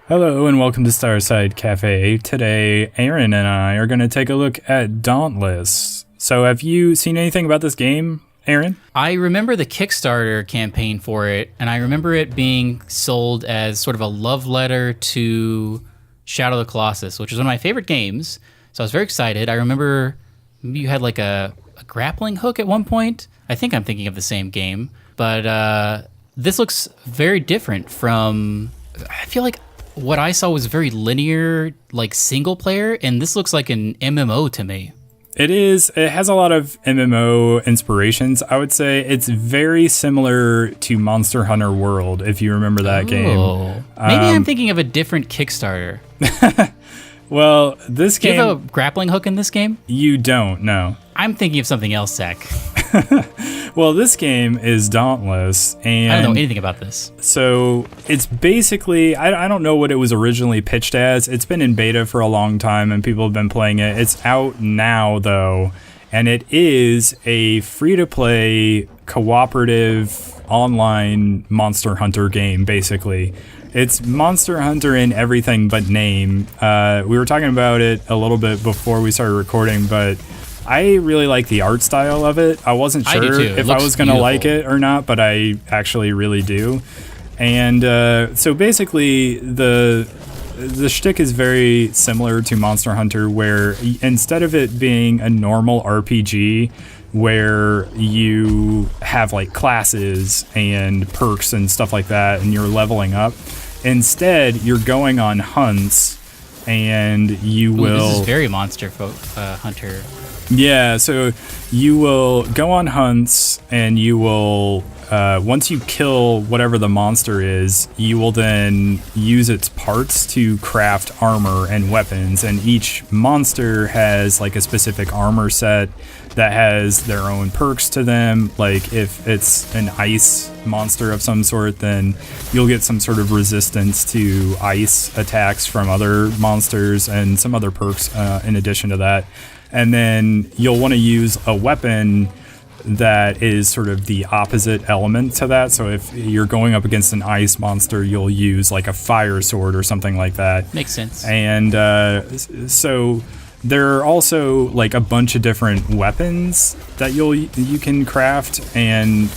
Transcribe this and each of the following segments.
Hello and welcome to Starside Cafe. Today, Aaron and I are going to take a look at Dauntless. So have you seen anything about this game, Aaron? I remember the Kickstarter campaign for it, and I remember it being sold as sort of a love letter to Shadow of the Colossus, which is one of my favorite games. So I was very excited. I remember maybe you had like a grappling hook at one point. I think I'm thinking of the same game. But this looks very different from... I feel like what I saw was very linear, like single player, and this looks like an MMO to me. It is. It has a lot of MMO inspirations. I would say it's very similar to Monster Hunter World, if you remember that game. Maybe I'm thinking of a different Kickstarter. Well, this game... Do you have a grappling hook in this game? You don't, no. I'm thinking of something else, Zach. Well, this game is Dauntless, and I don't know anything about this. So it's basically, I don't know what it was originally pitched as. It's been in beta for a long time, and people have been playing it. It's out now, though, and it is a free-to-play, cooperative, online Monster Hunter game, basically. It's Monster Hunter in everything but name. We were talking about it a little bit before we started recording, but I really like the art style of it. I wasn't sure if I was going to like it or not, but I actually really do. And so basically, the shtick is very similar to Monster Hunter, where instead of it being a normal RPG where you have like classes and perks and stuff like that, and you're leveling up, instead you're going on hunts, and you will... This is very Monster Hunter. Yeah, so you will go on hunts, and you will, once you kill whatever the monster is, you will then use its parts to craft armor and weapons, and each monster has like a specific armor set that has their own perks to them. Like if it's an ice monster of some sort, then you'll get some sort of resistance to ice attacks from other monsters and some other perks in addition to that. And then you'll want to use a weapon that is sort of the opposite element to that. So if you're going up against an ice monster, you'll use like a fire sword or something like that. Makes sense. And so there are also like a bunch of different weapons that you can craft, and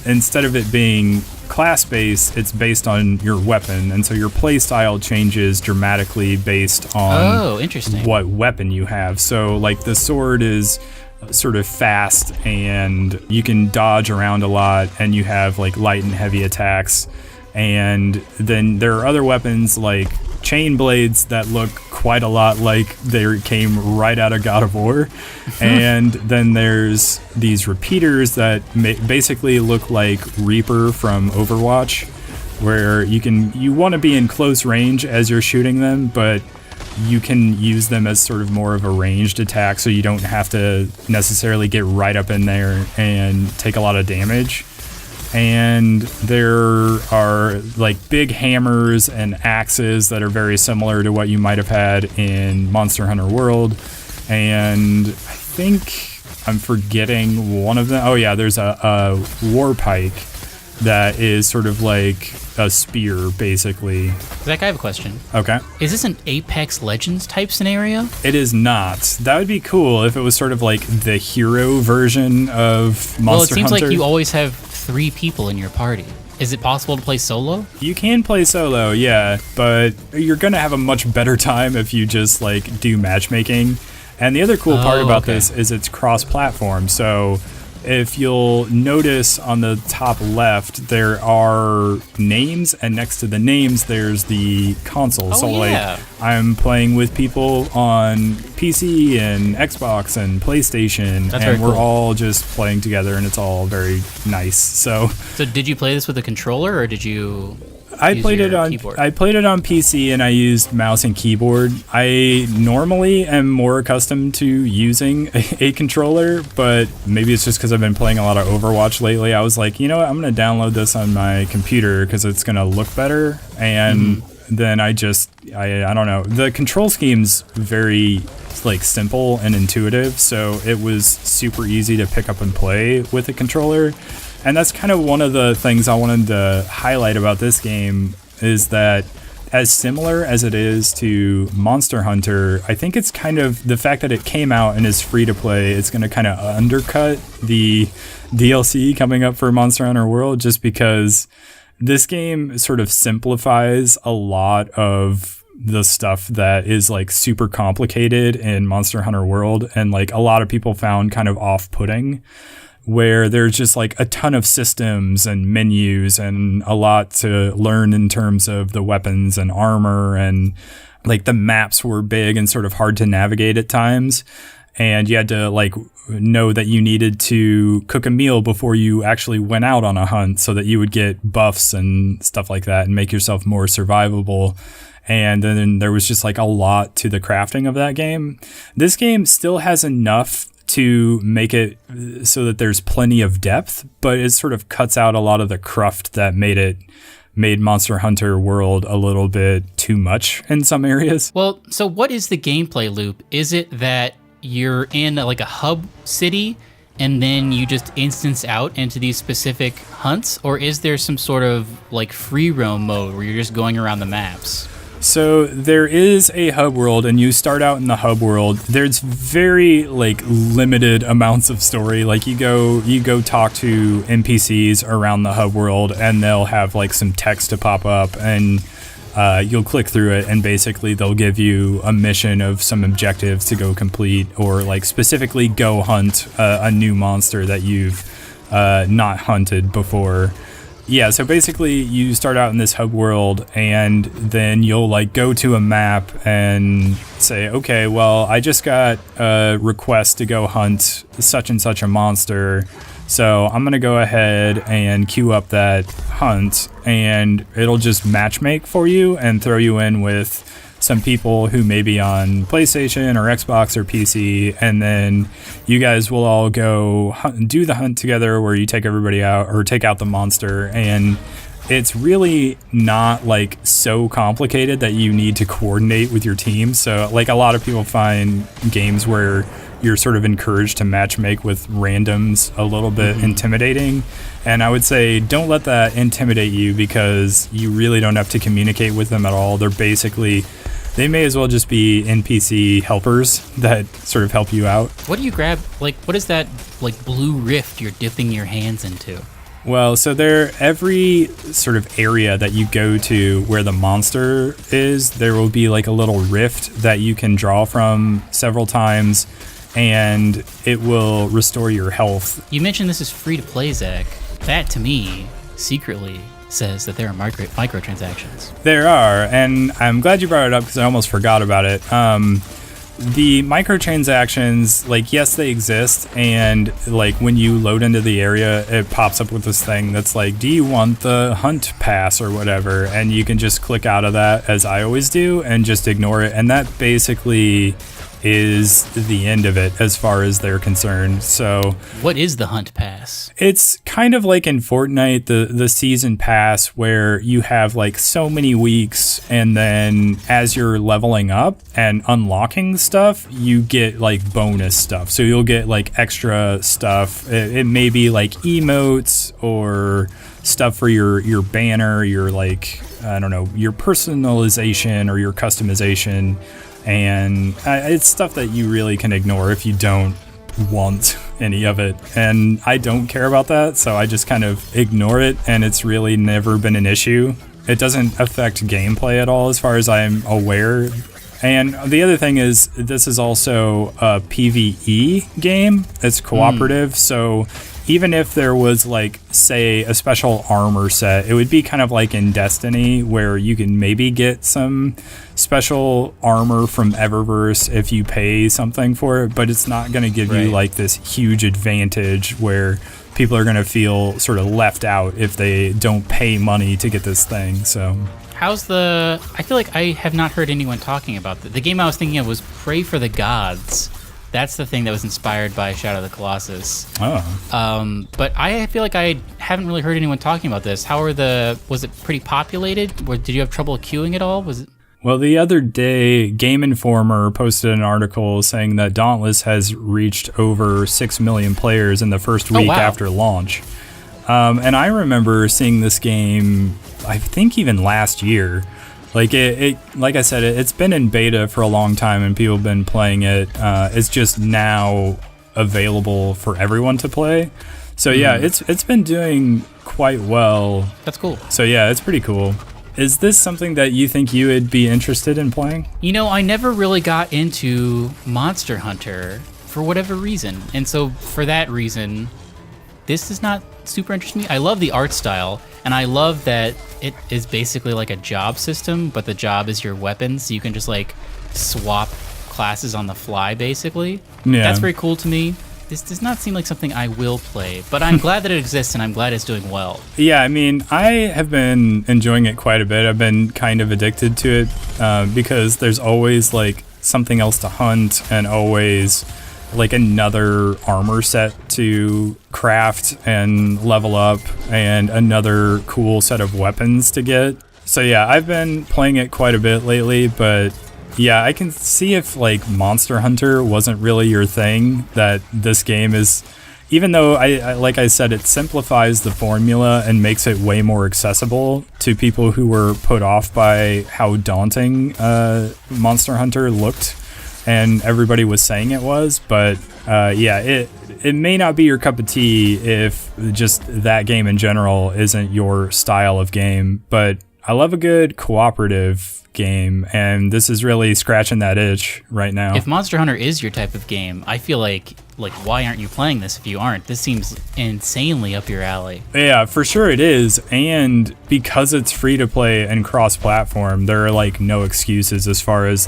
instead of it being class-based, it's based on your weapon, and so your play style changes dramatically based on what weapon you have. So like the sword is sort of fast, and you can dodge around a lot, and you have like light and heavy attacks. And then there are other weapons like chain blades that look quite a lot like they came right out of God of War. And then there's these repeaters that basically look like Reaper from Overwatch, where you want to be in close range as you're shooting them, but you can use them as sort of more of a ranged attack, so you don't have to necessarily get right up in there and take a lot of damage. And there are like big hammers and axes that are very similar to what you might have had in Monster Hunter World. And I think I'm forgetting one of them. Oh yeah, there's a war pike that is sort of like a spear, basically. Zach, I have a question. Okay. Is this an Apex Legends type scenario? It is not. That would be cool if it was sort of like the hero version of Monster Hunter. Well, it seems like you always have 3 people in your party. Is it possible to play solo? You can play solo, yeah, but you're gonna have a much better time if you just like do matchmaking. And the other cool part about this is it's cross-platform. So if you'll notice on the top left, there are names, and next to the names, there's the console. Like, I'm playing with people on PC and Xbox and PlayStation, and we're all just playing together, and it's all very nice. So did you play this with a controller, or did you... I played it on PC, and I used mouse and keyboard. I normally am more accustomed to using a controller, but maybe it's just because I've been playing a lot of Overwatch lately. I was like, you know what, I'm going to download this on my computer because it's going to look better. And then I don't know. The control scheme's very like simple and intuitive, so it was super easy to pick up and play with a controller. And that's kind of one of the things I wanted to highlight about this game, is that as similar as it is to Monster Hunter, I think it's kind of the fact that it came out and is free to play, it's going to kind of undercut the DLC coming up for Monster Hunter World, just because this game sort of simplifies a lot of the stuff that is like super complicated in Monster Hunter World, and like a lot of people found kind of off-putting, where there's just like a ton of systems and menus and a lot to learn in terms of the weapons and armor, and like the maps were big and sort of hard to navigate at times. And you had to like know that you needed to cook a meal before you actually went out on a hunt so that you would get buffs and stuff like that and make yourself more survivable. And then there was just like a lot to the crafting of that game. This game still has enough to make it so that there's plenty of depth, but it sort of cuts out a lot of the cruft that made Monster Hunter World a little bit too much in some areas. Well, so what is the gameplay loop? Is it that you're in like a hub city and then you just instance out into these specific hunts, or is there some sort of like free roam mode where you're just going around the maps? So there is a hub world, and you start out in the hub world. There's very like limited amounts of story. Like you go talk to NPCs around the hub world, and they'll have like some text to pop up, and you'll click through it, and basically they'll give you a mission of some objectives to go complete, or like specifically go hunt a new monster that you've not hunted before. Yeah, so basically you start out in this hub world, and then you'll like go to a map and say, okay, well, I just got a request to go hunt such and such a monster, so I'm going to go ahead and queue up that hunt, and it'll just matchmake for you and throw you in with some people who may be on PlayStation or Xbox or PC, and then you guys will all go do the hunt together where you take everybody out or take out the monster. And it's really not like so complicated that you need to coordinate with your team. So like a lot of people find games where you're sort of encouraged to matchmake with randoms a little bit intimidating. And I would say don't let that intimidate you, because you really don't have to communicate with them at all. They may as well just be NPC helpers that sort of help you out. What do you grab? Like, what is that like blue rift you're dipping your hands into? Well, so every sort of area that you go to where the monster is, there will be like a little rift that you can draw from several times, and it will restore your health. You mentioned this is free to play, Zach. That to me, secretly, says that there are microtransactions. There are, and I'm glad you brought it up because I almost forgot about it. The microtransactions, like, yes, they exist, and like when you load into the area, it pops up with this thing that's like, do you want the hunt pass or whatever? And you can just click out of that, as I always do, and just ignore it. And that basically is the end of it as far as they're concerned. So what is the hunt pass? It's kind of like in Fortnite, the season pass, where you have like so many weeks, and then as you're leveling up and unlocking stuff, you get like bonus stuff. So you'll get like extra stuff. It may be like emotes or stuff for your banner, your like, I don't know, your personalization or your customization. And it's stuff that you really can ignore if you don't want any of it. And I don't care about that, so I just kind of ignore it, and it's really never been an issue. It doesn't affect gameplay at all as far as I'm aware. And the other thing is, this is also a PvE game. It's cooperative, so even if there was like, say, a special armor set, it would be kind of like in Destiny, where you can maybe get some special armor from Eververse if you pay something for it, but it's not going to give you like this huge advantage where people are going to feel sort of left out if they don't pay money to get this thing. So I feel like I have not heard anyone talking about the game I was thinking of was Pray for the Gods. That's the thing that was inspired by Shadow of the Colossus. Oh. But I feel like I haven't really heard anyone talking about this. Was it pretty populated? Or did you have trouble queuing at all? Well, the other day, Game Informer posted an article saying that Dauntless has reached over 6 million players in the first week after launch. And I remember seeing this game, I think even last year, Like like I said, it's been in beta for a long time, and people have been playing it. It's just now available for everyone to play. So yeah, it's been doing quite well. That's cool. So yeah, it's pretty cool. Is this something that you think you would be interested in playing? You know, I never really got into Monster Hunter for whatever reason. And so for that reason, this does not super interest me. I love the art style, and I love that it is basically like a job system, but the job is your weapon, so you can just like swap classes on the fly, basically. Yeah. That's very cool to me. This does not seem like something I will play, but I'm glad that it exists, and I'm glad it's doing well. Yeah, I mean, I have been enjoying it quite a bit. I've been kind of addicted to it because there's always like something else to hunt, and always like another armor set to craft and level up, and another cool set of weapons to get. So yeah, I've been playing it quite a bit lately, but yeah, I can see if like Monster Hunter wasn't really your thing, that this game is, even though I like I said, it simplifies the formula and makes it way more accessible to people who were put off by how daunting Monster Hunter looked, and everybody was saying it was. But yeah, it may not be your cup of tea if just that game in general isn't your style of game. But I love a good cooperative game, and this is really scratching that itch right now. If Monster Hunter is your type of game, I feel like why aren't you playing this if you aren't? This seems insanely up your alley. Yeah, for sure it is. And because it's free to play and cross-platform, there are like no excuses as far as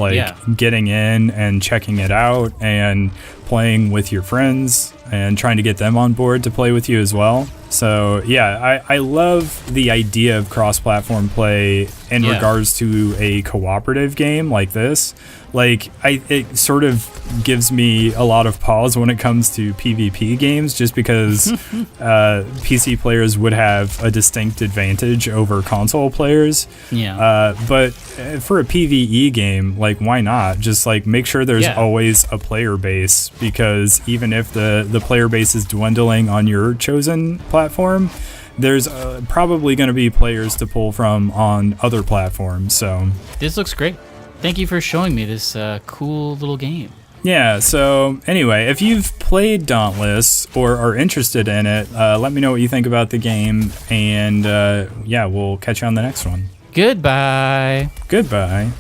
getting in and checking it out and playing with your friends and trying to get them on board to play with you as well. So yeah, I love the idea of cross-platform play in regards to a cooperative game like this. Like, it sort of gives me a lot of pause when it comes to PvP games, just because PC players would have a distinct advantage over console players. Yeah. But for a PvE game, like, why not? Just like make sure there's always a player base, because even if the player base is dwindling on your chosen platform, there's probably going to be players to pull from on other platforms. So this looks great. Thank you for showing me this cool little game. Yeah, so anyway, if you've played Dauntless or are interested in it, let me know what you think about the game, and yeah, we'll catch you on the next one. Goodbye. Goodbye.